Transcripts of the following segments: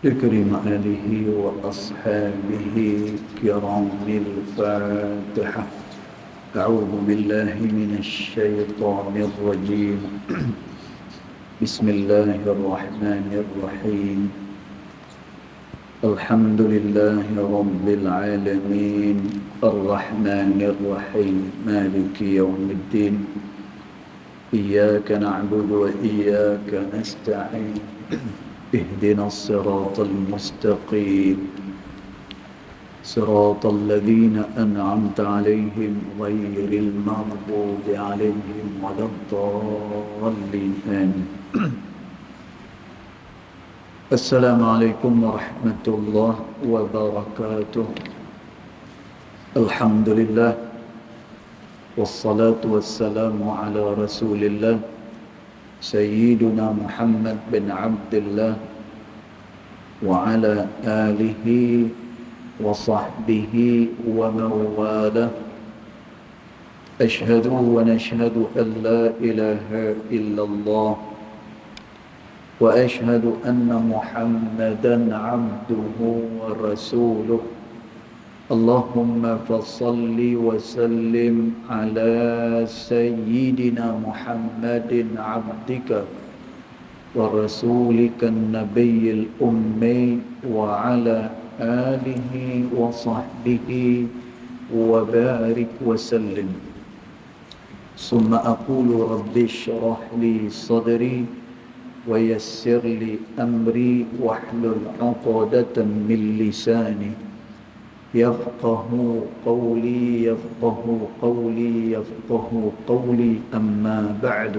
لكريم آله وأصحابه كرام الفاتحة. أعوذ بالله من الشيطان الرجيم. بسم الله الرحمن الرحيم. الحمد لله رب العالمين الرحمن الرحيم مالك يوم الدين. إياك نعبد وإياك نستعين. اهدنا الصراط المستقيم صراط الذين أنعمت عليهم غير المغضوب عليهم ولا الضالين آمين. السلام عليكم ورحمة الله وبركاته. الحمد لله والصلاة والسلام على رسول الله سيدنا محمد بن عبد الله وعلى آله وصحبه ومن والاه. أشهد ونشهد أن لا إله إلا الله وأشهد أن محمدا عبده ورسوله. اللهم فصل وسلم على سيدنا محمد عبدك ورسولك النبي الأمي وعلى آله وصحبه وبارك وسلم. ثم أقول رب اشرح لي صدري ويسر لي أمري واحلل عقدة من لساني يفقه قولي يفقه قولي يفقه قولي. أما بعد.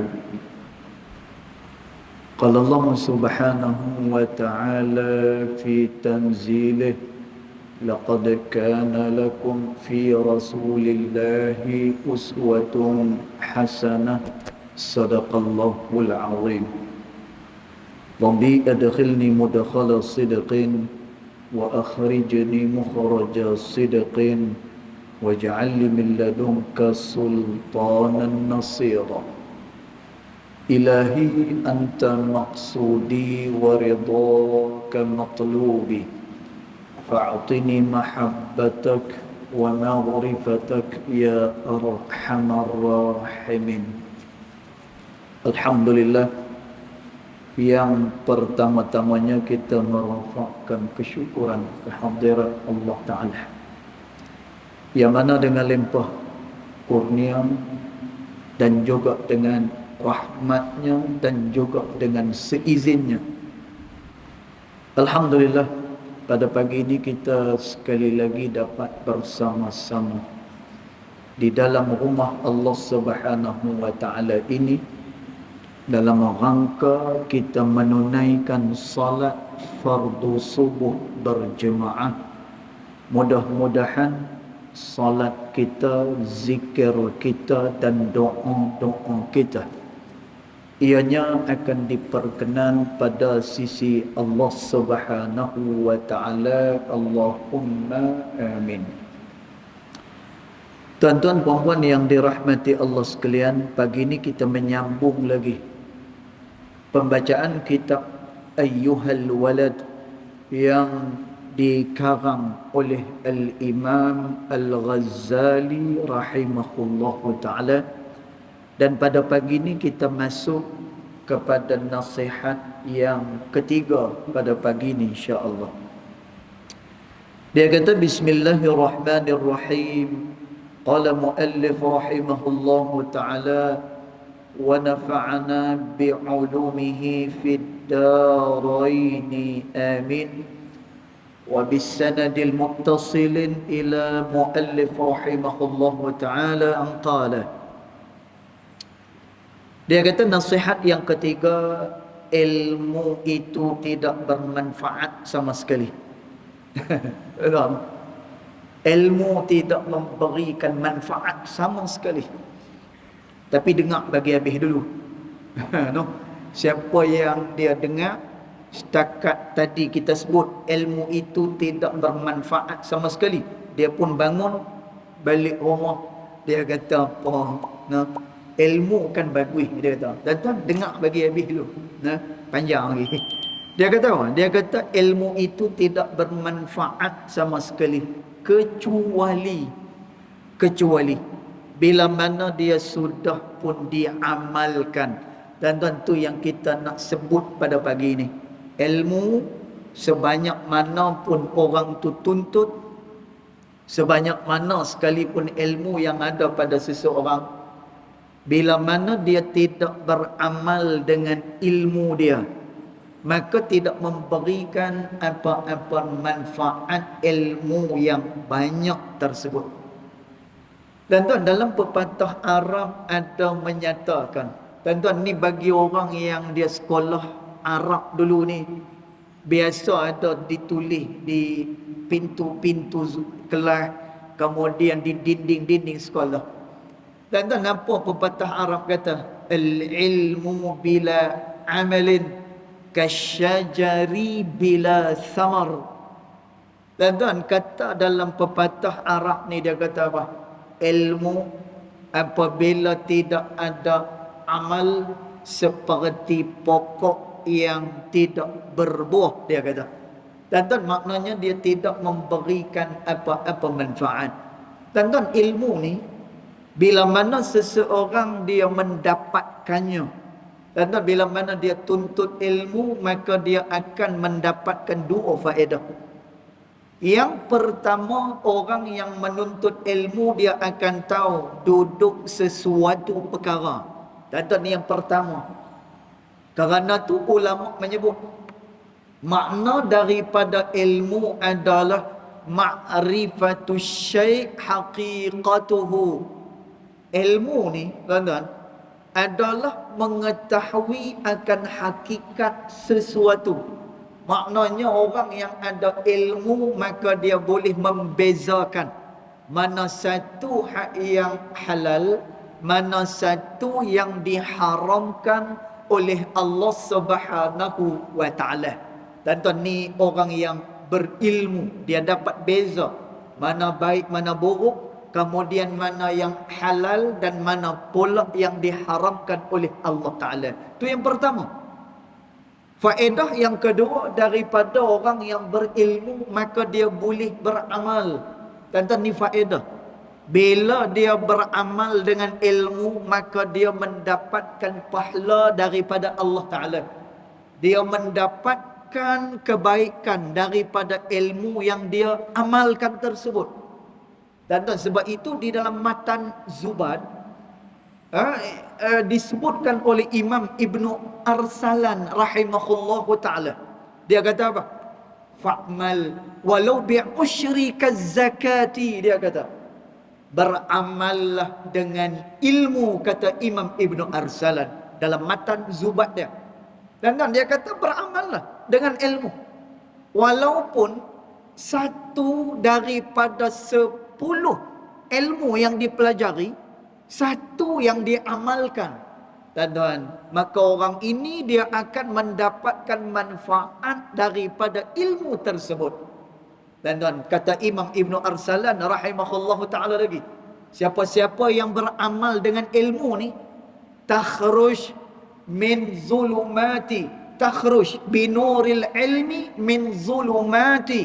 قال الله سبحانه وتعالى في تنزيله: لقد كان لكم في رسول الله أسوة حسنة. صدق الله العظيم. ربي أدخلني مدخل صدق وأخرجني مخرج صدق واجعل لي من لدنك سلطانا نصيرا. إلهي أنت مقصودي ورضاك مطلوبي فأعطني محبتك ومغرفتك يا أرحم الراحمين. Alhamdulillah, yang pertama-tamanya kita merafakkan kesyukuran kehadirat Allah Ta'ala, yang mana dengan limpah kurnia dan juga dengan rahmatnya dan juga dengan seizinnya, alhamdulillah, pada pagi ini kita sekali lagi dapat bersama-sama di dalam rumah Allah Subhanahu wa Ta'ala ini dalam rangka kita menunaikan salat fardu subuh berjemaah. Mudah-mudahan salat kita, zikir kita dan doa-doa kita ianya akan diperkenan pada sisi Allah Subhanahu wa Ta'ala. Allahumma amin. Tuan-tuan puan-puan yang dirahmati Allah sekalian, pagi ini kita menyambung lagi pembacaan kitab Ayyuhal Walad yang dikarang oleh Al-Imam Al-Ghazali rahimahullahu ta'ala. Dan pada pagi ini kita masuk kepada nasihat yang ketiga pada pagi ini, insya-Allah. Dia kata bismillahirrahmanirrahim. Qala muallif rahimahullahu ta'ala wa nafa'ana bi'ulumihi fid darain amin. Wa bisanadil muttasilin ila muallif rahimahullahu ta'ala an qala. Dia kata nasihat yang ketiga, ilmu itu tidak bermanfaat sama sekali. Ilmu tidak memberikan manfaat sama sekali. Tapi dengar bagi habis dulu. No? Siapa yang dia dengar, setakat tadi kita sebut ilmu itu tidak bermanfaat sama sekali, dia pun bangun balik rumah, dia kata apa? No? Ilmu kan bagus, dia kata. Dan tuan dengar bagi habis dulu. Nah, panjang lagi. Dia kata apa? Dia kata ilmu itu tidak bermanfaat sama sekali kecuali bila mana dia sudah pun diamalkan. Dan tentu yang kita nak sebut pada pagi ini, ilmu sebanyak mana pun orang tu tuntut, sebanyak mana sekalipun ilmu yang ada pada seseorang, bila mana dia tidak beramal dengan ilmu dia, maka tidak memberikan apa-apa manfaat ilmu yang banyak tersebut. Dan tuan, dalam pepatah Arab ada menyatakan, dan tuan, ni bagi orang yang dia sekolah Arab dulu ni, biasa ada ditulis di pintu-pintu kelas, kemudian di dinding-dinding sekolah. Dan tuan, apa pepatah Arab kata? Al-ilmu bila amalin kasyajari bila samar. Dan tuan, kata dalam pepatah Arab ni, dia kata apa? Ilmu apabila tidak ada amal seperti pokok yang tidak berbuah, dia kata. Dan tuan, maknanya dia tidak memberikan apa-apa manfaat. Dan tuan, ilmu ni bila mana seseorang dia mendapatkannya, dan tuan, bila mana dia tuntut ilmu, maka dia akan mendapatkan dua faedah. Yang pertama, orang yang menuntut ilmu dia akan tahu duduk sesuatu perkara. Dan tuan, yang pertama. Kerana tu ulama menyebut makna daripada ilmu adalah ma'rifatus syai' haqiqatuhu. Ilmu ni, tuan-tuan, adalah mengetahui akan hakikat sesuatu. Maknanya orang yang ada ilmu, maka dia boleh membezakan mana satu hak yang halal, mana satu yang diharamkan oleh Allah Subhanahu wa taala. Dan tuan, ni orang yang berilmu, dia dapat beza mana baik mana buruk, kemudian mana yang halal dan mana pula yang diharamkan oleh Allah taala. Itu yang pertama. Faedah yang kedua daripada orang yang berilmu, maka dia boleh beramal. Tuan-tuan, ni faedah. Bila dia beramal dengan ilmu, maka dia mendapatkan pahala daripada Allah Ta'ala. Dia mendapatkan kebaikan daripada ilmu yang dia amalkan tersebut. Tuan-tuan, sebab itu di dalam matan Zubad, disebutkan oleh Imam Ibnu Arsalan rahimahullahu ta'ala. Dia kata apa? Fa'mal walau bi'ushri kaz-zakati. Dia kata, beramallah dengan ilmu, kata Imam Ibnu Arsalan dalam matan Zubad dia. Dan dia kata beramallah dengan ilmu, walaupun satu daripada 10 ilmu yang dipelajari, satu yang diamalkan, tuan-tuan, maka orang ini dia akan mendapatkan manfaat daripada ilmu tersebut. Tuan-tuan, kata Imam Ibnu Arsalan rahimahullahu ta'ala lagi, siapa-siapa yang beramal dengan ilmu ni, takhruj min zulumati, takhruj binuril ilmi min zulumati,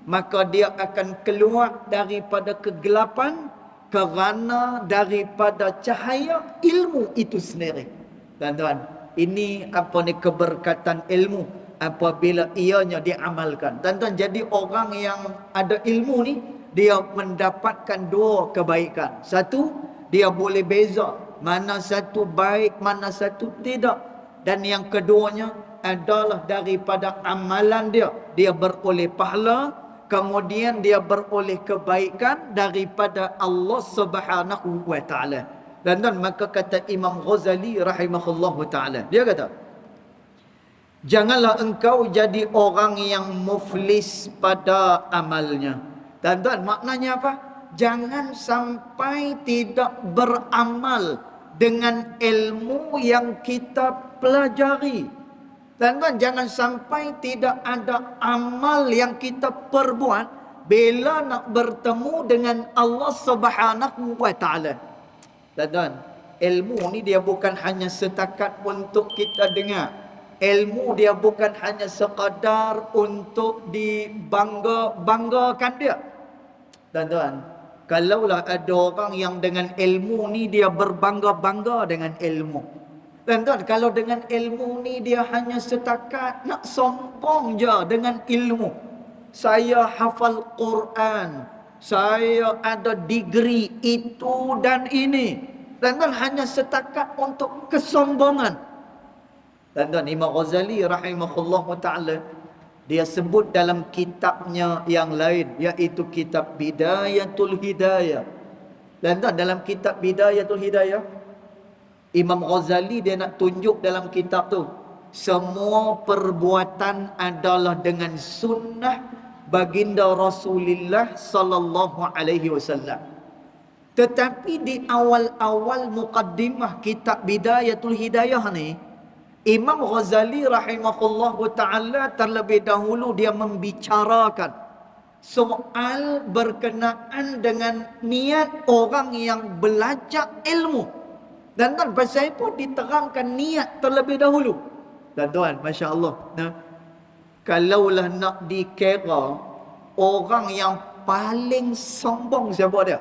maka dia akan keluar daripada kegelapan kerana daripada cahaya ilmu itu sendiri. Tuan-tuan, ini apa ni keberkatan ilmu apabila ianya diamalkan. Tuan-tuan, jadi orang yang ada ilmu ni, dia mendapatkan dua kebaikan. Satu, dia boleh beza mana satu baik, mana satu tidak. Dan yang keduanya adalah daripada amalan dia, dia beroleh pahala. Kemudian dia beroleh kebaikan daripada Allah Subhanahu wa taala. Dan maka kata Imam Ghazali rahimahullahu taala, dia kata, janganlah engkau jadi orang yang muflis pada amalnya. Dan maknanya apa? Jangan sampai tidak beramal dengan ilmu yang kita pelajari. Tuan-tuan, jangan sampai tidak ada amal yang kita perbuat bila nak bertemu dengan Allah Subhanahu wa taala. Tuan-tuan, ilmu ni dia bukan hanya setakat untuk kita dengar. ilmu dia bukan hanya sekadar untuk dibanggakan dia. Tuan-tuan, kalaulah ada orang yang dengan ilmu ni dia berbangga-bangga dengan ilmu. Tuan-tuan, kalau dengan ilmu ni dia hanya setakat nak sombong je dengan ilmu. Saya hafal Quran, saya ada degree itu dan ini. Tuan-tuan, hanya setakat untuk kesombongan. Tuan-tuan, Imam Ghazali rahimahullah ta'ala, dia sebut dalam kitabnya yang lain, iaitu kitab Bidayatul Hidayah. Tuan-tuan, dalam kitab Bidayatul Hidayah, Imam Ghazali dia nak tunjuk dalam kitab tu, semua perbuatan adalah dengan sunnah baginda Rasulullah sallallahu alaihi wasallam. Tetapi di awal-awal muqaddimah kitab Bidayatul Hidayah ni, Imam Ghazali rahimahullah ta'ala terlebih dahulu dia membicarakan soal berkenaan dengan niat orang yang belajar ilmu. Dan tuan, pasal itu diterangkan niat terlebih dahulu. Dan tuan, Masya Allah, kalaulah nak dikira orang yang paling sombong siapa dia?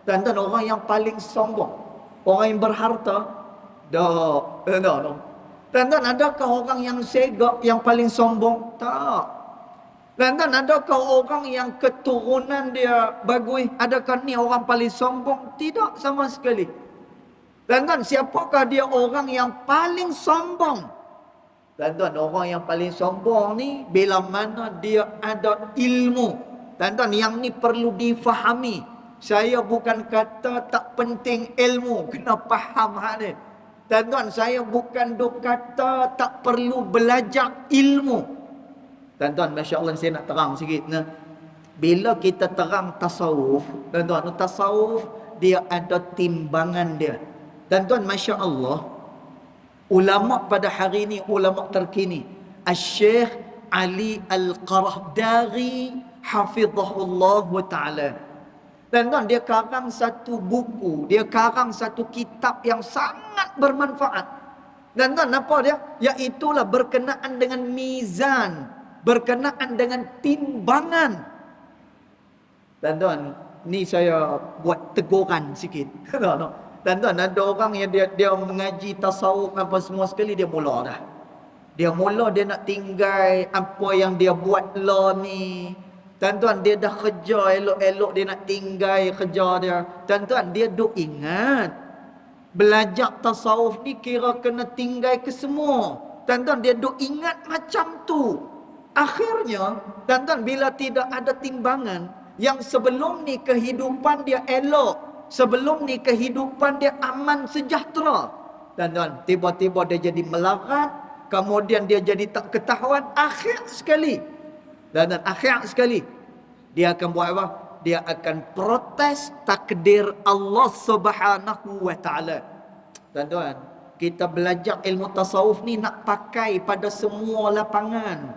Dan tuan, orang yang paling sombong, orang yang berharta, no. Tuan-tuan, adakah orang yang segak yang paling sombong? Tak. Tuan-tuan, adakah orang yang keturunan dia bagus? Adakah ni orang paling sombong? Tidak sama sekali. Tuan-tuan, siapakah dia orang yang paling sombong? Tuan-tuan, orang yang paling sombong ni bila mana dia ada ilmu. Tuan-tuan, yang ni perlu difahami. Saya bukan kata tak penting ilmu, kena faham hal ni. Tuan-tuan, saya bukan duk kata tak perlu belajar ilmu. Tuan-tuan, Masya Allah, saya nak terang sikit. Bila kita terang tasawuf, tuan-tuan, tasawuf dia ada timbangan dia. Tuan-tuan, Masya Allah, ulama pada hari ini, ulama terkini, Al-Syekh Ali Al-Qarahdari hafizahullah ta'ala. Tuan-tuan, dia karang satu buku, dia karang satu kitab yang sangat bermanfaat. Tuan-tuan, apa dia? Iaitulah berkenaan dengan mizan, berkenaan dengan timbangan. Tuan-tuan, ni saya buat teguran sikit. Tuan-tuan, ada orang yang dia mengaji tasawuf apa semua sekali, dia mula dah. Dia nak tinggal apa yang dia buat lah ni. Tuan-tuan, dia dah kerja elok-elok, dia nak tinggal kerja dia. Tuan-tuan, dia duk ingat belajar tasawuf ni kira kena tinggal ke semua. Tuan-tuan, dia duk ingat macam tu. Akhirnya, tuan-tuan, bila tidak ada timbangan, yang sebelum ni kehidupan dia elok, sebelum ni kehidupan dia aman sejahtera, tuan-tuan, tiba-tiba dia jadi melarat, kemudian dia jadi tak ketahuan, akhir sekali, dan akhir sekali dia akan buat apa? Dia akan protes takdir Allah Subhanahu wa taala. Tuan-tuan, kita belajar ilmu tasawuf ni nak pakai pada semua lapangan.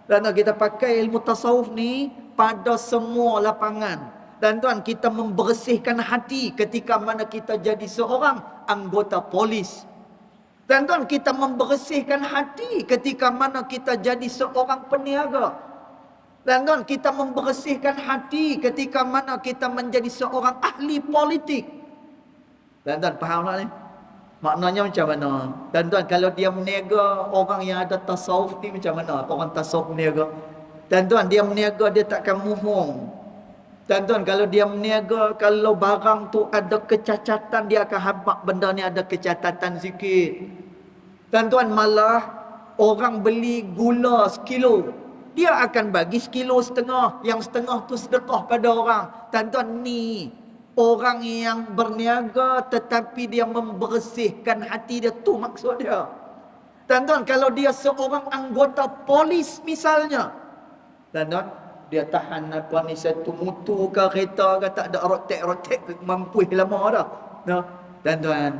Tuan-tuan, kita pakai ilmu tasawuf ni pada semua lapangan. Tuan-tuan, kita membersihkan hati ketika mana kita jadi seorang anggota polis. Tuan-tuan, kita membersihkan hati ketika mana kita jadi seorang peniaga. Tuan-tuan, kita membersihkan hati ketika mana kita menjadi seorang ahli politik. Tuan-tuan, faham tak ni? Maknanya macam mana? Tuan-tuan, kalau dia meniaga, orang yang ada tasawuf ni macam mana? Orang tasawuf meniaga. Tuan-tuan, dia meniaga, dia takkan muhung. Tuan-tuan, kalau dia meniaga, kalau barang tu ada kecacatan, dia akan habaq benda ni ada kecacatan sikit. Tuan-tuan, malah orang beli gula sekilo, dia akan bagi 1,5 kilo, yang setengah tu sedekah pada orang. Tuan-tuan, ni orang yang berniaga tetapi dia membersihkan hati dia, tu maksud dia. Tuan-tuan, kalau dia seorang anggota polis misalnya, tuan-tuan, dia tahan apa ni, satu mutu ke kereta ke, tak ada rotek-rotek, mampu lama dah. Nah, tuan-tuan,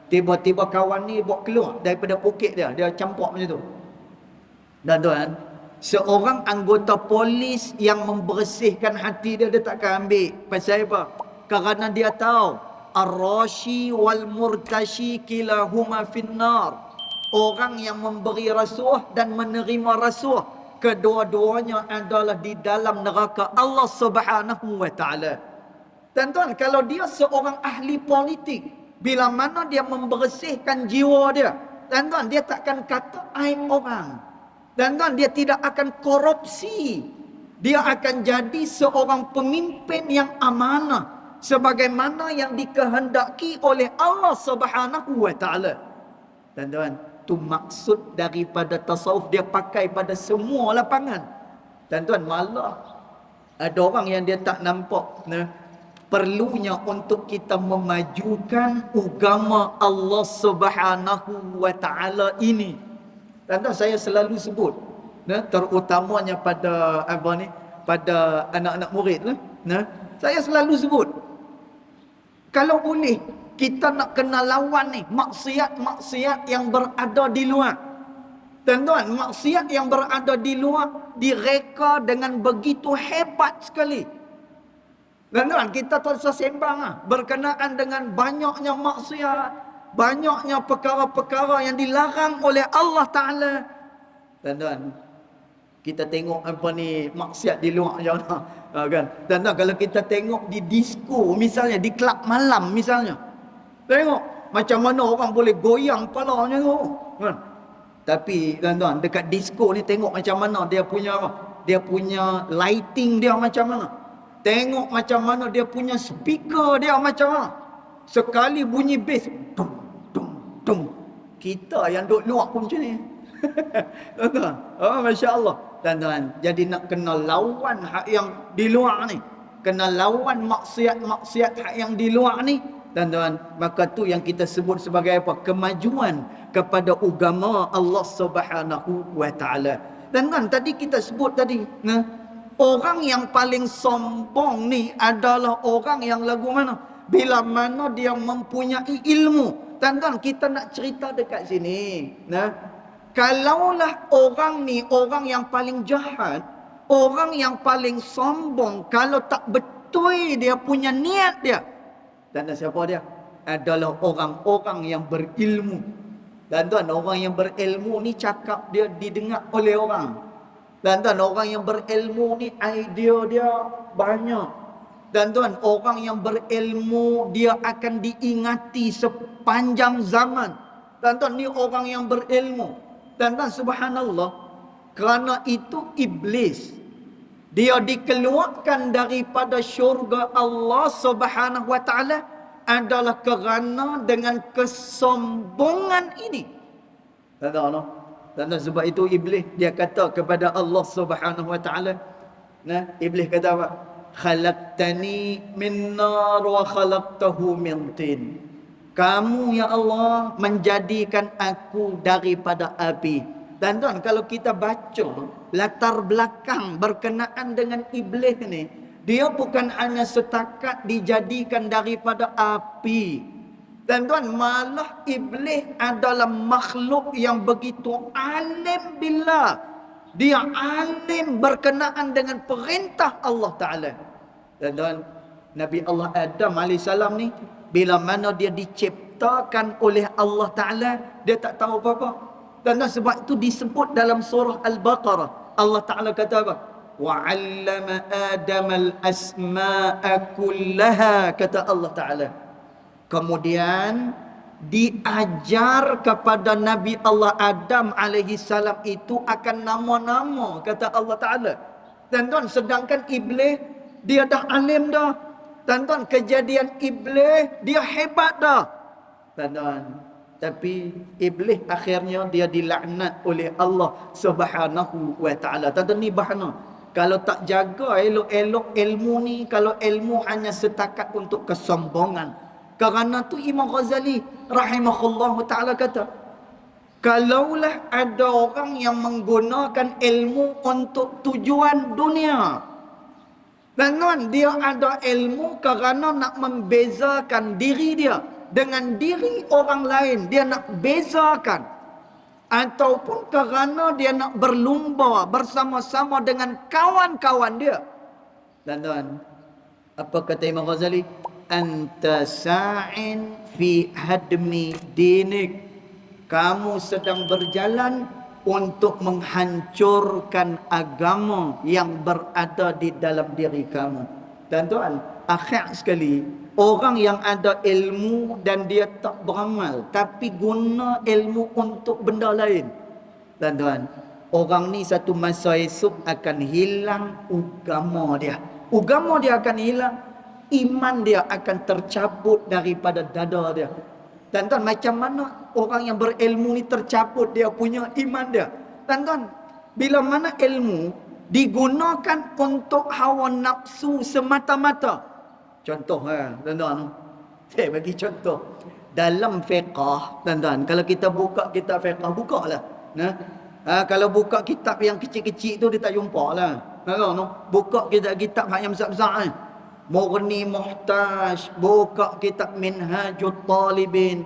tiba-tiba kawan ni bawa keluar daripada poket dia campak macam tu. Tuan-tuan, seorang anggota polis yang membersihkan hati dia, dia takkan ambil. Pasal apa? Kerana dia tahu ar-rashi wal murtashi kilahuma finnar. orang yang memberi rasuah dan menerima rasuah, kedua-duanya adalah di dalam neraka Allah Subhanahu wa taala. Tuan-tuan, kalau dia seorang ahli politik, bila mana dia membersihkan jiwa dia, tuan-tuan, dia takkan kata aib orang. Tuan-tuan, dia tidak akan korupsi. Dia akan jadi seorang pemimpin yang amanah, sebagaimana yang dikehendaki oleh Allah Subhanahu wa taala. Tuan-tuan, tu maksud daripada tasawuf, dia pakai pada semua lapangan. Tuan-tuan, malah ada orang yang dia tak nampak perlunya untuk kita memajukan agama Allah Subhanahu wa taala ini. Tuan-tuan, saya selalu sebut, terutamanya pada pada anak-anak murid saya selalu sebut, kalau boleh kita nak kena lawan ni maksiat-maksiat yang berada di luar. Tuan-tuan, maksiat yang berada di luar direka dengan begitu hebat sekali. Tuan-tuan, kita tak usah sembang berkenaan dengan banyaknya maksiat, banyaknya perkara-perkara yang dilarang oleh Allah Ta'ala. Tuan-tuan, kita tengok maksiat di luar je kan. Tuan-tuan, kalau kita tengok di disko misalnya, di kelab malam misalnya, tengok macam mana orang boleh goyang kepalanya tu kan. Tapi tuan-tuan, dekat disko ni tengok macam mana dia punya dia punya lighting dia macam mana. Tengok macam mana dia punya speaker dia macam mana. Sekali bunyi bass, tum tum tum, kita yang duduk luar pun macam ni. Tuan-tuan, masya-Allah. Tuan-tuan, jadi nak kena lawan hak yang di luar ni, kena lawan maksiat-maksiat hak yang di luar ni, tuan-tuan, maka tu yang kita sebut sebagai apa? Kemajuan kepada agama Allah Subhanahu wa taala. Tuan-tuan, tadi kita sebut tadi, orang yang paling sombong ni adalah orang yang lagu mana? Bila mana dia mempunyai ilmu. Tuan-tuan, kita nak cerita dekat sini, kalaulah orang ni orang yang paling jahat, orang yang paling sombong, kalau tak betul dia punya niat dia, dan siapa dia? Adalah orang-orang yang berilmu. Tuan-tuan, orang yang berilmu ni cakap dia didengar oleh orang. Tuan-tuan, orang yang berilmu ni idea dia banyak. Tuan-tuan, orang yang berilmu dia akan diingati sepanjang zaman. Tuan-tuan, ni orang yang berilmu. Tuan-tuan, subhanallah, kerana itu iblis, dia dikeluarkan daripada syurga Allah Subhanahu wa taala adalah kerana dengan kesombongan ini. Tuan-tuan, sebab itu iblis dia kata kepada Allah Subhanahu wa taala, iblis kata apa? Khalaqtani min nar wa khalaqtahu min tin. Kamu ya Allah menjadikan aku daripada api. Tuan-tuan, kalau kita baca latar belakang berkenaan dengan iblis ni, dia bukan hanya setakat dijadikan daripada api. Tuan-tuan, malah iblis adalah makhluk yang begitu alim billah. Dia alim berkenaan dengan perintah Allah Ta'ala. Tuan-tuan, Nabi Allah Adam AS ni, bila mana dia diciptakan oleh Allah Ta'ala, dia tak tahu apa-apa. Dan sebab itu disebut dalam surah Al-Baqarah, Allah Ta'ala kata apa? وَعَلَّمَ آدَمَ الْأَسْمَاءَ كُلَّهَا, kata Allah Ta'ala. Kemudian diajar kepada Nabi Allah Adam AS itu akan nama-nama, kata Allah Ta'ala. Tuan-tuan, sedangkan iblis dia dah alim dah. Tuan-tuan, kejadian iblis dia hebat dah. Tuan-tuan, tapi iblis akhirnya dia dilaknat oleh Allah Subhanahu wa taala. Tuan-tuan, ni bahana. Kalau tak jaga elok-elok ilmu ni, kalau ilmu hanya setakat untuk kesombongan. Kerana tu Imam Ghazali rahimahullahu taala kata, kalaulah ada orang yang menggunakan ilmu untuk tujuan dunia, tuan-tuan, dia ada ilmu kerana nak membezakan diri dia dengan diri orang lain, dia nak bezakan, ataupun kerana dia nak berlumba bersama-sama dengan kawan-kawan dia. Tuan-tuan, apa kata Imam Ghazali? Anta sa'in fi hadmi dinik. Kamu sedang berjalan untuk menghancurkan agama yang berada di dalam diri kamu. Dan tuan, akhir sekali, orang yang ada ilmu dan dia tak beramal, tapi guna ilmu untuk benda lain. Dan tuan, orang ni satu masa esok akan hilang agama dia. Agama dia akan hilang, iman dia akan tercabut daripada dada dia. Dan tuan, macam mana orang yang berilmu ni tercabut dia punya iman dia? Dan tuan, bila mana ilmu digunakan untuk hawa nafsu semata-mata. Contoh tuan-tuan, saya bagi contoh. Dalam fiqh, tuan-tuan, kalau kita buka kitab fiqh, bukalah. Kalau buka kitab yang kecil-kecil tu dia tak jumpa lah. Buka kitab-kitab yang besar-besar ni. Mughni Muhtaj, buka kitab Minhajut Talibin,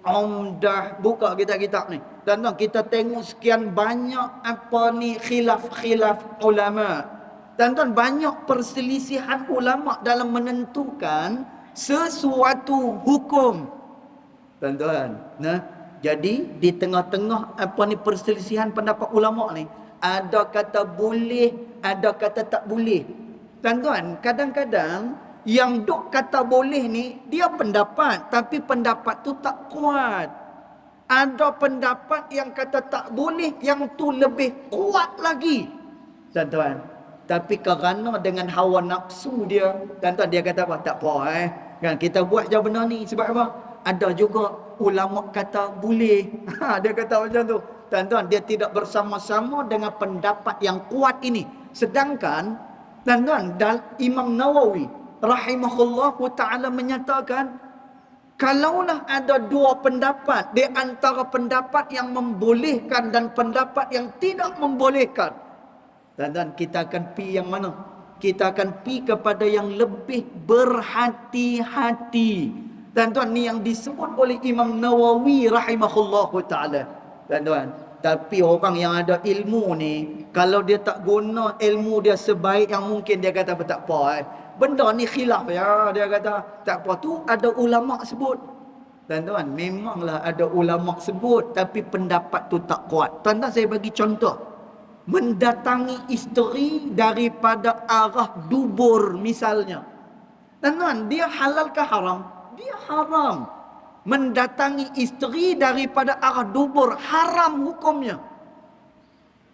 Umdah, buka kitab-kitab ni. Dan kita tengok sekian banyak apa ni khilaf-khilaf ulama. Dan banyak perselisihan ulama dalam menentukan sesuatu hukum. Tuan-tuan, jadi di tengah-tengah apa ni perselisihan pendapat ulama ni, ada kata boleh, ada kata tak boleh. Tuan-tuan, kadang-kadang yang duk kata boleh ni, dia pendapat, tapi pendapat tu tak kuat. Ada pendapat yang kata tak boleh, yang tu lebih kuat lagi. Tuan-tuan, tapi kerana dengan hawa nafsu dia, tuan-tuan, dia kata apa? Tak apa kan, kita buat je benda ni. Sebab apa? Ada juga ulama kata boleh. Dia kata macam tu. Tuan-tuan, dia tidak bersama-sama dengan pendapat yang kuat ini. Sedangkan tuan-tuan, Imam Nawawi rahimahullahu ta'ala menyatakan, kalaulah ada dua pendapat di antara pendapat yang membolehkan dan pendapat yang tidak membolehkan, tuan-tuan, kita akan pi yang mana? Kita akan pi kepada yang lebih berhati-hati. Tuan-tuan, ni yang disebut oleh Imam Nawawi rahimahullahu ta'ala. Tuan-tuan, tapi orang yang ada ilmu ni, kalau dia tak guna ilmu dia sebaik yang mungkin, dia kata tak apa benda ni khilaf ya, dia kata tak apa. Tu ada ulama sebut. Tuan-tuan, memanglah ada ulama sebut, tapi pendapat tu tak kuat. Tuan-tuan, saya bagi contoh. Mendatangi isteri daripada arah dubur misalnya. Tuan-tuan, dia halal ke haram? Dia haram. Mendatangi isteri daripada arah dubur, haram hukumnya.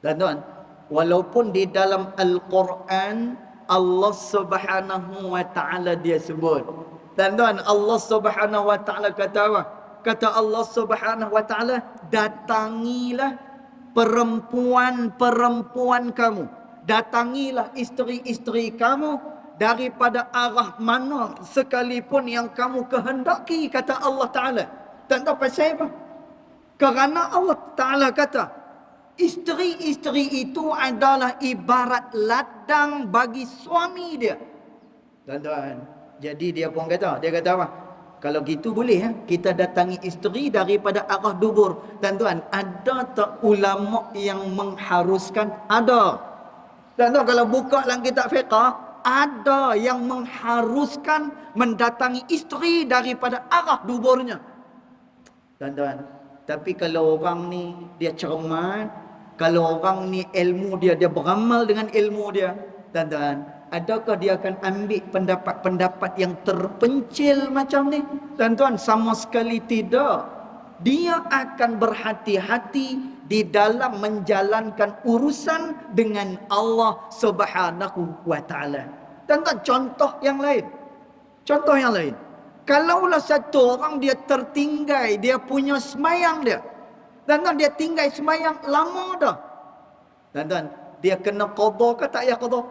Tuan-tuan, walaupun di dalam Al-Quran Allah Subhanahu wa ta'ala dia sebut. Tuan-tuan, Allah Subhanahu wa ta'ala kata apa? Kata Allah Subhanahu wa ta'ala, datangilah perempuan-perempuan kamu, datangilah isteri-isteri kamu daripada arah mana sekalipun yang kamu kehendaki, kata Allah Ta'ala. Tak tahu pasal apa? Kerana Allah Ta'ala kata, isteri-isteri itu adalah ibarat ladang bagi suami dia. Tuan-tuan, jadi dia pun kata, dia kata apa? Kalau gitu boleh kita datangi isteri daripada arah dubur. Tuan-tuan, ada tak ulama yang mengharuskan? Ada. Tuan-tuan, kalau buka dalam kitab fiqh, ada yang mengharuskan mendatangi isteri daripada arah duburnya. Tuan-tuan, tapi kalau orang ni dia cermat, kalau orang ni ilmu dia beramal dengan ilmu dia, tuan-tuan, adakah dia akan ambil pendapat-pendapat yang terpencil macam ni? Tuan-tuan, sama sekali tidak. Dia akan berhati-hati di dalam menjalankan urusan dengan Allah Subhanahu wa ta'ala. Tuan-tuan, contoh yang lain. Contoh yang lain. Kalaulah satu orang dia tertinggal dia punya semayang dia. Tuan-tuan, dia tinggal semayang lama dah. Tuan-tuan, dia kena qada ke tak payah qada?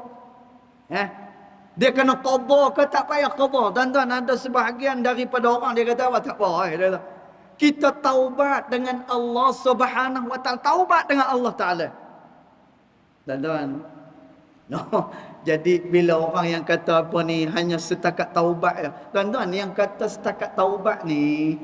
Dia kena qada ke tak payah qada? Tuan-tuan, ada sebahagian daripada orang dia kata apa? Tak apa. Dia kata, kita taubat dengan Allah Subhanahu wa ta'ala. Taubat dengan Allah Ta'ala. Tuan-tuan, jadi bila orang yang kata apa ni hanya setakat taubat ya. Tuan-tuan, yang kata setakat taubat ni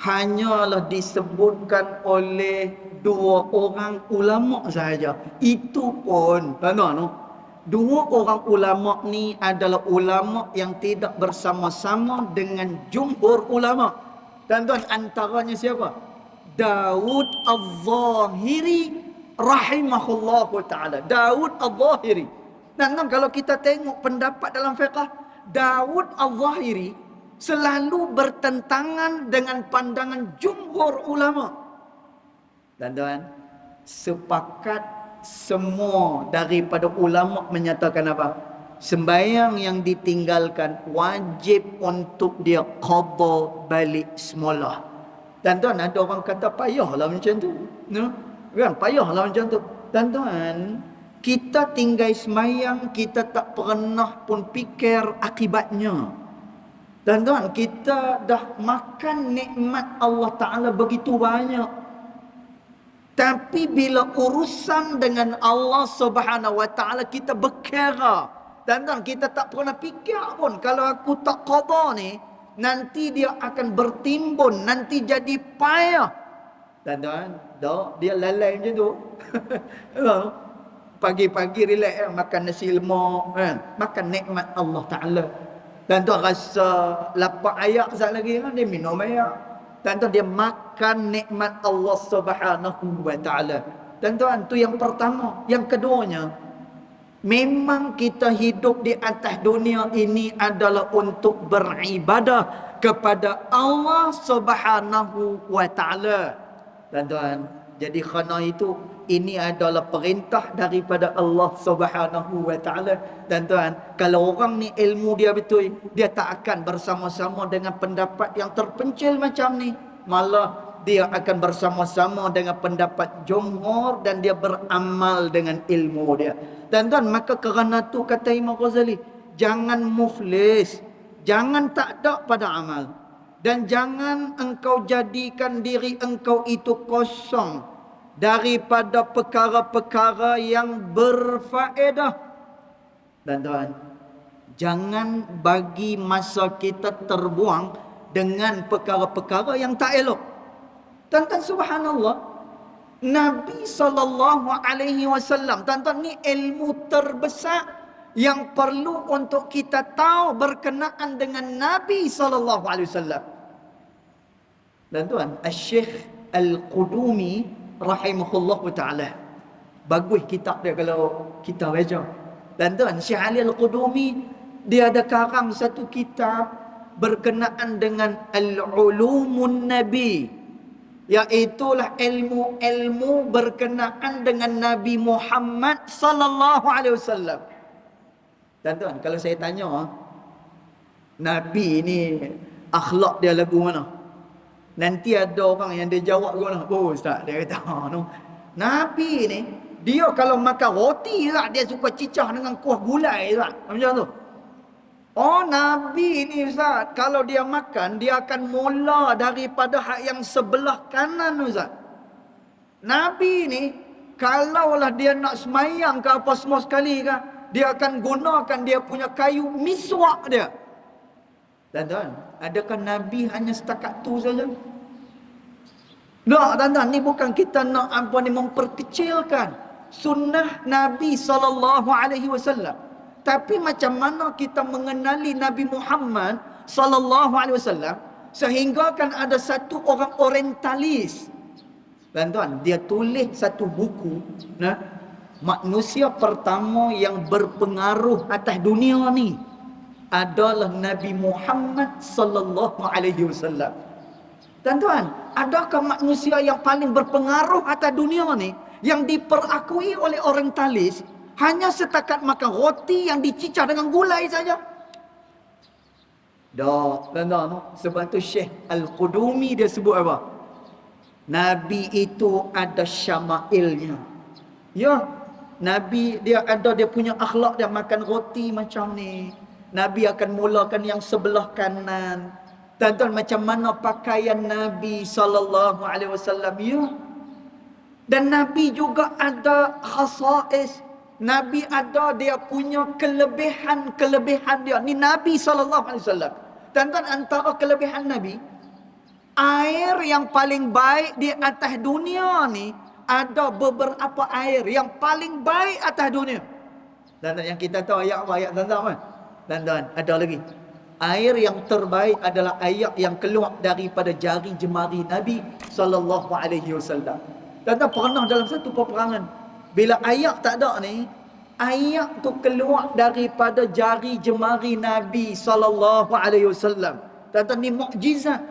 hanyalah disebutkan oleh dua orang ulama sahaja. Itu pun, tuan-tuan, dua orang ulama ni adalah ulama yang tidak bersama-sama dengan jumhur ulama. Tuan-tuan, antaranya siapa? Daud Al-Zahiri rahimahullahu ta'ala. Daud Al-Zahiri. Dan kalau kita tengok pendapat dalam fiqh, Daud Al-Zahiri selalu bertentangan dengan pandangan jumhur ulama. Dan sepakat semua daripada ulama menyatakan apa? Sembahyang yang ditinggalkan wajib untuk dia qada balik semula. Tuan-tuan, ada orang kata payahlah macam tu. No? Kan payahlah macam tu. Tuan-tuan, kita tinggal sembahyang, kita tak pernah pun fikir akibatnya. Tuan-tuan, kita dah makan nikmat Allah Ta'ala begitu banyak. Tapi bila urusan dengan Allah Subhanahu Wa Ta'ala, kita berkira. Tuan-tuan, kita tak pernah fikir pun, kalau aku tak qada ni, nanti dia akan bertimbun, nanti jadi payah. Tuan-tuan, dia lalai macam tu. Pagi-pagi relax, makan nasi lemak, makan nikmat Allah Ta'ala. Tuan-tuan rasa lapar ayak sekali lagi, dia minum ayak. Tuan-tuan, dia makan nikmat Allah Subhanahu Wa Ta'ala. Tuan-tuan, tu yang pertama. Yang keduanya, memang kita hidup di atas dunia ini adalah untuk beribadah kepada Allah Subhanahu Wa Ta'ala. Tuan-tuan, jadi kerana itu, ini adalah perintah daripada Allah Subhanahu Wa Ta'ala. Tuan-tuan, kalau orang ni ilmu dia betul, dia tak akan bersama-sama dengan pendapat yang terpencil macam ni. Malah dia akan bersama-sama dengan pendapat jumhur dan dia beramal dengan ilmu dia. Tuan-tuan, maka kerana tu kata Imam Ghazali, jangan muflis, jangan tak ada pada amal, dan jangan engkau jadikan diri engkau itu kosong daripada perkara-perkara yang berfaedah. Tuan-tuan, jangan bagi masa kita terbuang dengan perkara-perkara yang tak elok. Tuan-tuan, subhanallah, Nabi SAW, tuan-tuan, ni ilmu terbesar yang perlu untuk kita tahu berkenaan dengan Nabi SAW. Tuan-tuan, Al-Syekh Al-Qudumi rahimahullah ta'ala, bagus kitab dia kalau kita baca. Tuan-tuan, Syekh Ali Al-Qudumi, dia ada karang satu kitab berkenaan dengan Al-Ulumun Nabi, iaitulah ilmu-ilmu berkenaan dengan Nabi Muhammad sallallahu alaihi wasallam. Tuan-tuan, kalau saya tanya, Nabi ni akhlak dia lagu mana? Nanti ada orang yang dia jawab guna, "Oh ustaz," dia kata, no. Nabi ni, dia kalau makan roti tak, dia suka cicah dengan kuah gulai tak? Macam tu. Oh, Nabi ni ustaz, kalau dia makan, dia akan mula daripada hak yang sebelah kanan ustaz. Nabi ni, kalaulah dia nak semayang ke apa semua sekali ke, dia akan gunakan dia punya kayu miswak dia. Tuan-tuan, adakah Nabi hanya setakat tu saja? Tak, tuan-tuan, ni bukan kita nak apa ni memperkecilkan sunnah Nabi SAW. Tapi macam mana kita mengenali Nabi Muhammad SAW sehingga kan ada satu orang orientalis. Tuan-tuan, dia tulis satu buku, nah, manusia pertama yang berpengaruh atas dunia ni adalah Nabi Muhammad sallallahu alaihi wasallam. Tuan-tuan, adakah manusia yang paling berpengaruh atas dunia ni yang diperakui oleh orientalis hanya setakat makan roti yang dicicah dengan gulai saja? Tak, tuan-tuan. Sebab tu Syekh Al-Qudumi dia sebut apa? Nabi itu ada syama'ilnya. Ya, Nabi dia ada dia punya akhlak, dia makan roti macam ni. Nabi akan mulakan yang sebelah kanan. Tuan-tuan, macam mana pakaian Nabi SAW, ya. Dan Nabi juga ada khasais. Nabi ada dia punya kelebihan dia. Ni Nabi SAW. Tuan-tuan, antara kelebihan Nabi, air yang paling baik di atas dunia ni, ada beberapa air yang paling baik atas dunia. Dan yang kita tahu ayat apa? Ayat tuan-tuan kan? Tuan-tuan, ada lagi. Air yang terbaik adalah air yang keluar daripada jari jemari Nabi sallallahu alaihi wasallam. Dan pernah dalam satu peperangan, bila air tak ada ni, air tu keluar daripada jari jemari Nabi sallallahu alaihi wasallam. Tuan-tuan, ni mukjizat.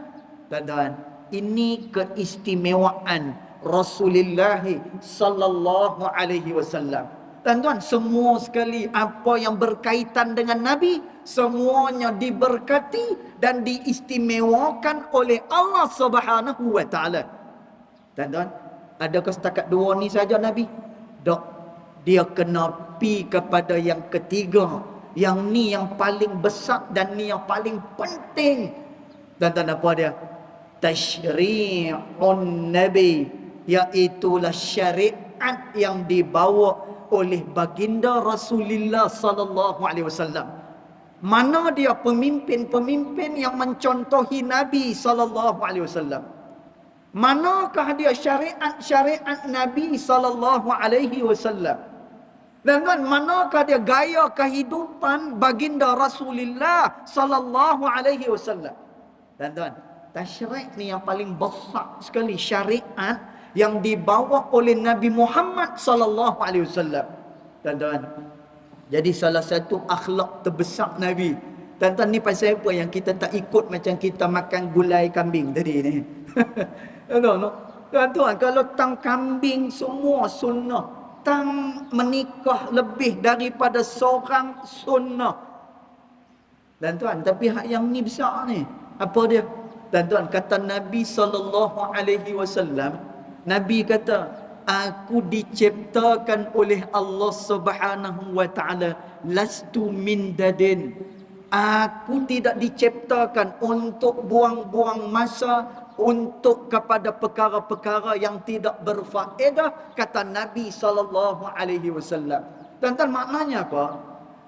Tuan-tuan, ini keistimewaan Rasulullah sallallahu alaihi wasallam. Tuan-tuan, semua sekali apa yang berkaitan dengan Nabi, semuanya diberkati dan diistimewakan oleh Allah Subhanahu wa taala. Tuan-tuan, adakah setakat dua ni saja Nabi? Tak. Dia kena pi kepada yang ketiga. Yang ni yang paling besar dan ni yang paling penting. Tuan-tuan, apa dia? Tasyri'un Nabi, iaitulah syariat yang dibawa oleh baginda Rasulullah sallallahu alaihi wasallam. Mana dia pemimpin-pemimpin yang mencontohi Nabi sallallahu alaihi wasallam? Manakah dia syariat-syariat Nabi sallallahu alaihi wasallam? Dengan manakah dia gaya kehidupan baginda Rasulullah sallallahu alaihi wasallam? Tuan-tuan, tasyri' ni yang paling besar sekali, syariat yang dibawa oleh Nabi Muhammad sallallahu alaihi wasallam. Tuan-tuan, jadi salah satu akhlak terbesar Nabi. Tuan-tuan, ni pasal apa yang kita tak ikut macam kita makan gulai kambing tadi ni? Tuan-tuan, kalau tang kambing semua sunnah, tang menikah lebih daripada seorang sunnah. Tuan-tuan, tapi hak yang ni besar ni, apa dia? Tuan-tuan, kata Nabi sallallahu alaihi wasallam, Nabi kata, aku diciptakan oleh Allah Subhanahu wa taala lastu min dadin. Aku tidak diciptakan untuk buang-buang masa, untuk kepada perkara-perkara yang tidak berfaedah, kata Nabi sallallahu alaihi wasallam. Tuan-tuan, maknanya apa?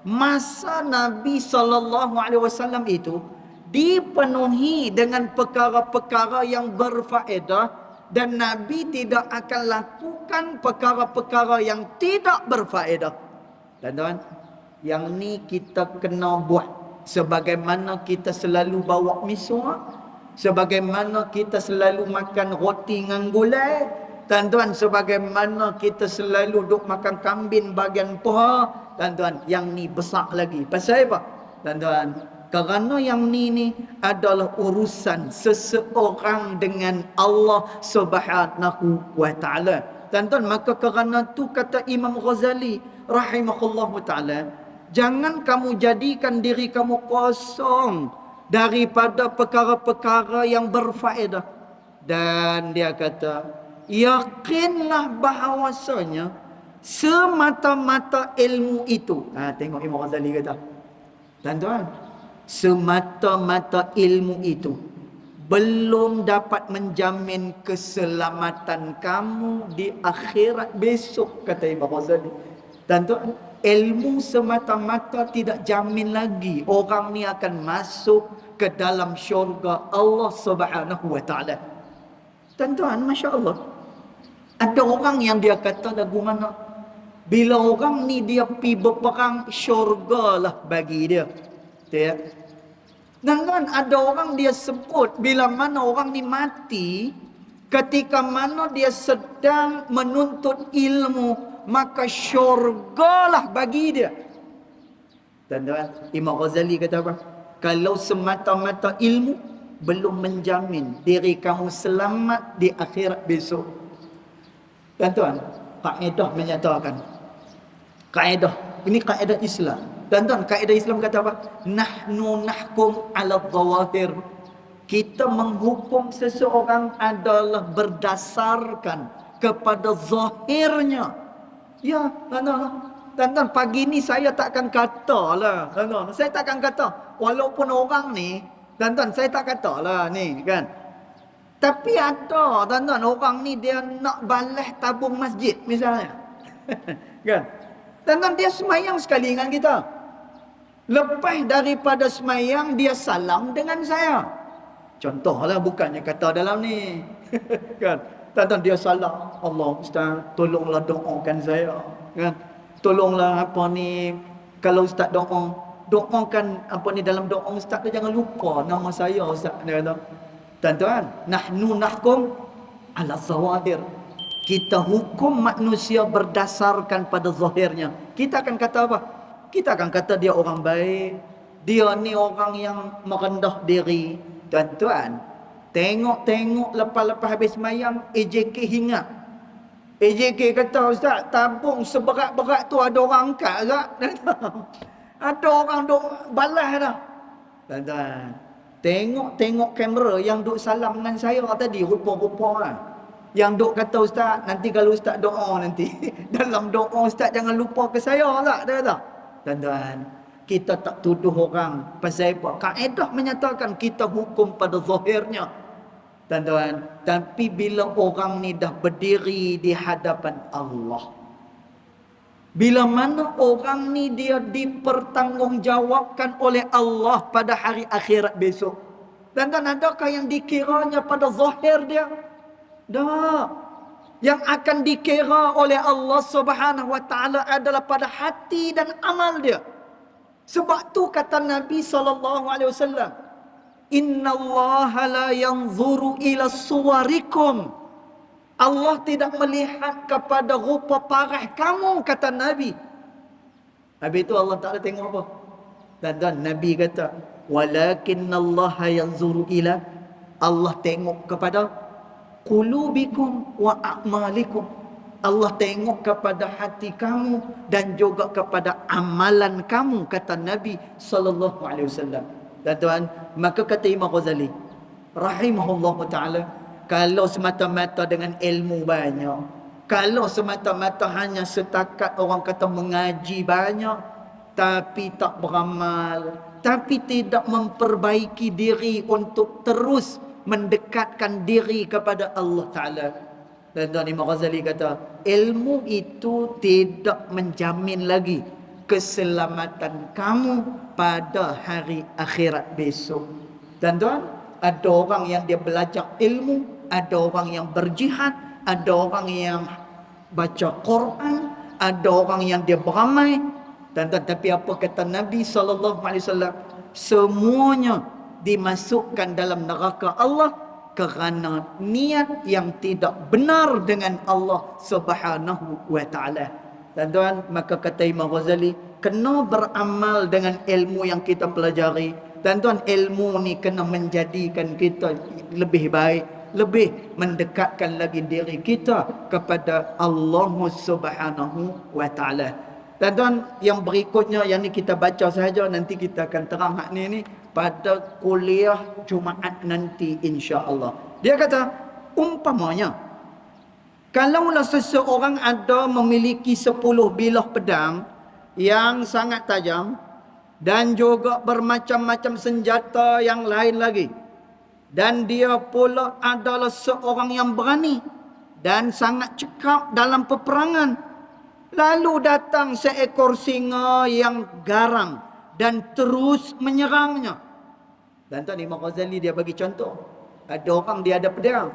Masa Nabi sallallahu alaihi wasallam itu dipenuhi dengan perkara-perkara yang berfaedah, dan Nabi tidak akan lakukan perkara-perkara yang tidak berfaedah. Tuan-tuan, yang ni kita kena buat. Sebagaimana kita selalu bawa misua, sebagaimana kita selalu makan roti dengan gulai, tuan-tuan, sebagaimana kita selalu duk makan kambing bagian paha, tuan-tuan, yang ni besar lagi. Pasal apa? Tuan-tuan, kerana yang ni adalah urusan seseorang dengan Allah Subhanahu wa taala. Tuan-tuan, maka kerana tu kata Imam Ghazali rahimahullahu taala, jangan kamu jadikan diri kamu kosong daripada perkara-perkara yang berfaedah. Dan dia kata, yakinlah bahawasanya semata-mata ilmu itu. Tengok Imam Ghazali kata. Tuan-tuan, semata-mata ilmu itu belum dapat menjamin keselamatan kamu di akhirat besok, kata Imam Ghazali. Tuan-tuan, ilmu semata-mata tidak jamin lagi orang ni akan masuk ke dalam syurga Allah Subhanahu wa taala. Tuan-tuan, masya-Allah, ada orang yang dia kata lagu mana, bila orang ni dia pi berperang, syurga lah bagi dia. Dan kan ada orang dia sebut, bila mana orang ni mati, ketika mana dia sedang menuntut ilmu, maka syurgalah bagi dia. Tuan-tuan, Imam Ghazali kata apa? Kalau semata-mata ilmu belum menjamin diri kamu selamat di akhirat besok. Tuan-tuan, kaedah menyatakan, kaedah ini kaedah Islam. Tuan-tuan, kaedah Islam kata apa? Nahnu nahkum ala dhawahir. Kita menghukum seseorang adalah berdasarkan kepada zahirnya. Ya, tuan-tuan, pagi ni saya takkan kata lah. Tuan-tuan, saya takkan kata. Walaupun orang ni, tuan-tuan, saya tak kata lah ni, kan. Tapi ada, tuan-tuan, orang ni dia nak balas tabung masjid misalnya. Kan? Tuan-tuan, dia semayang sekali dengan kita. Lepas daripada semayang, dia salam dengan saya. Contohlah, bukannya kata dalam ni. Kan? Tuan-tuan, dia salam, Allah Ustaz, tolonglah doakan saya. Kan? Tolonglah apa ni, kalau Ustaz doa, doakan apa ni dalam doa ustaz tu jangan lupa nama saya ustaz. Dia kata, tuan-tuan, nahnu nahkum ala zawahir. Kita hukum manusia berdasarkan pada zahirnya. Kita akan kata apa? Kita akan kata dia orang baik, dia ni orang yang merendah diri. Tuan-tuan, tengok lepas-lepas habis semayang, AJK hingat. AJK kata, ustaz, tabung seberat-berat tu ada orang angkat tak? Ada orang duk balas dah. Tuan-tuan, tengok kamera yang duk salam dengan saya tadi, rupa-rupa lah. Yang duk kata, ustaz, nanti kalau ustaz doa nanti, dalam doa ustaz jangan lupa ke saya tak? Dia kata, tuan-tuan, kita tak tuduh orang pasal apa? Kaedah menyatakan kita hukum pada zahirnya. Tuan-tuan, tapi bila orang ni dah berdiri di hadapan Allah, bila mana orang ni dia dipertanggungjawabkan oleh Allah pada hari akhirat besok, tuan-tuan, adakah yang dikiranya pada zahir dia? Tak. Yang akan dikira oleh Allah Subhanahu wa taala adalah pada hati dan amal dia. Sebab tu kata Nabi SAW, Inna Allah la yanzuru ila suwarikum. Allah tidak melihat kepada rupa parah kamu, kata Nabi. Habis itu Allah Ta'ala tengok apa? Dan Nabi kata, walakin Allah yanzuru ila, Allah tengok kepada qulubikum wa a'malikum. Allah tengok kepada hati kamu dan juga kepada amalan kamu, kata Nabi SAW. Dan tuan, maka kata Imam Ghazali rahimahullah ta'ala, kalau semata-mata dengan ilmu banyak, kalau semata-mata hanya setakat orang kata mengaji banyak tapi tak beramal, tapi tidak memperbaiki diri untuk terus mendekatkan diri kepada Allah Ta'ala, dan tuan, Imam Ghazali kata, ilmu itu tidak menjamin lagi keselamatan kamu pada hari akhirat besok. Dan tuan, ada orang yang dia belajar ilmu, ada orang yang berjihad, ada orang yang baca Quran, ada orang yang dia beramai. Dan tuan, tapi apa kata Nabi SAW? Semuanya dimasukkan dalam neraka Allah kerana niat yang tidak benar dengan Allah Subhanahu wa taala. Dan tuan, maka kata Imam Ghazali, kena beramal dengan ilmu yang kita pelajari. Dan tuan, ilmu ni kena menjadikan kita lebih baik, lebih mendekatkan lagi diri kita kepada Allah Subhanahu wa taala. Dan tuan, yang berikutnya yang ni kita baca sahaja, nanti kita akan terang hak ni pada kuliah Jumaat nanti insya-Allah. Dia kata, umpamanya kalaulah seseorang ada memiliki 10 bilah pedang yang sangat tajam dan juga bermacam-macam senjata yang lain lagi, dan dia pula adalah seorang yang berani dan sangat cekap dalam peperangan, lalu datang seekor singa yang garang dan terus menyerangnya. Dan tuan, Imam Ghazali dia bagi contoh, ada orang dia ada pedang,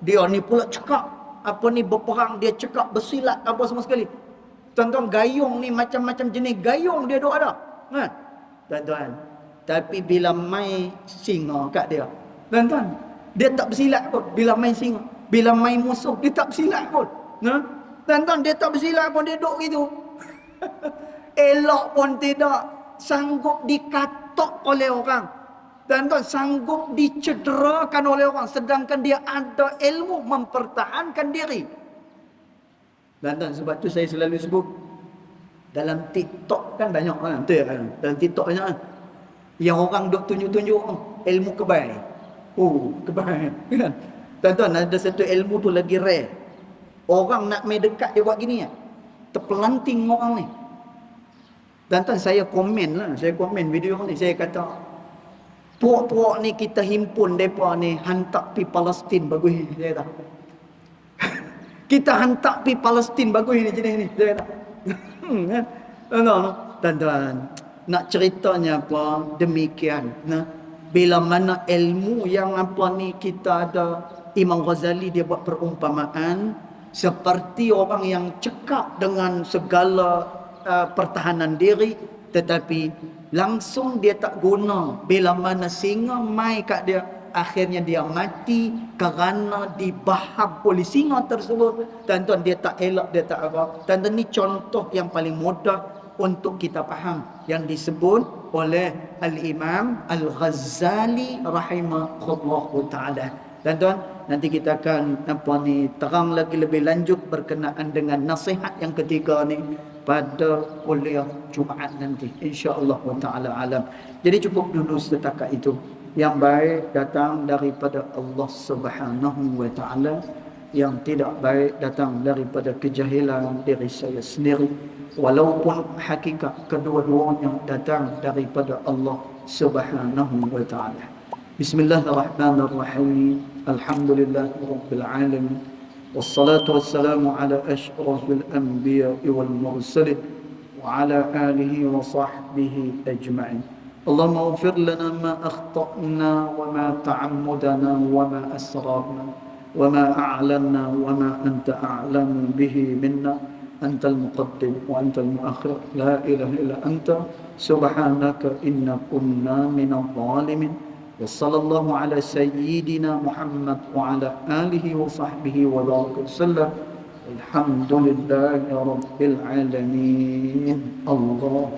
dia ni pula cekap, apa ni, berperang, dia cekap, bersilat, apa semua sekali. Tuan-tuan, gayung ni macam-macam jenis gayung dia ada. Kan? Tuan-tuan, tapi bila main singa kat dia, tuan-tuan, dia tak bersilat pun. Bila main singa, bila main musuh, dia tak bersilat pun. Nah, tuan-tuan, dia tak bersilat pun, dia duduk gitu. Elok pun tidak, sanggup dikatok oleh orang. Tuan-tuan, sanggup dicederakan oleh orang, sedangkan dia ada ilmu mempertahankan diri. Tuan-tuan, sebab tu saya selalu sebut, dalam TikTok kan banyak kan, betul kan? Dalam TikTok banyak kan, yang orang duk tunjuk-tunjuk ilmu kebal. Oh, kebal kan? Tuan-tuan, ada satu ilmu tu lagi rare. Orang nak main dekat dia buat gini kan, terpelanting orang ni. Tuan-tuan, saya komen video ni, saya kata, puak-puak ni kita himpun mereka ni, hantar pi Palestin bagus ni, saya kata. Kita hantar pi Palestin bagus ni jenis ni, saya kata. Tuan-tuan, nak ceritanya apa? Demikian. Nah, bila mana ilmu yang apa ni kita ada, Imam Ghazali dia buat perumpamaan seperti orang yang cekap dengan segala pertahanan diri, tetapi langsung dia tak guna. Bila mana singa mai kat dia, akhirnya dia mati kerana dibahap oleh singa tersebut. Tuan-tuan, dia tak elak, dia tak apa. Tuan-tuan, ni contoh yang paling mudah untuk kita faham yang disebut oleh Al-Imam Al-Ghazali rahimahullahu ta'ala. Tuan-tuan, nanti kita akan terang lagi lebih lanjut berkenaan dengan nasihat yang ketiga ni pada kuliah Jumaat nanti, insya-Allah taala alam. Jadi cukup dulu setakat itu. Yang baik datang daripada Allah Subhanahu wa taala, yang tidak baik datang daripada kejahilan diri saya sendiri. Walaupun hakikat kedua-duanya datang daripada Allah Subhanahu wa taala. Bismillahirrahmanirrahim. Alhamdulillahirabbil alamin. Wassalatu wassalamu ala asyrafil anbiya'i wal mursalin wa ala alihi wa sahbihi ajma'in. Allahumma ighfir lana ma akhta'na wa ma ta'ammudana wa ma asrarna wa ma a'lanna wa ma anta a'lamu bihi minna. Antal muqaddim wa antal muakhir. La ilaha illa anta subhanaka inna kunna minadh dhalimin. وصلى الله على سيدنا محمد وعلى آله وصحبه وسلم. الحمد لله رب العالمين. الله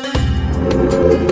أعلم.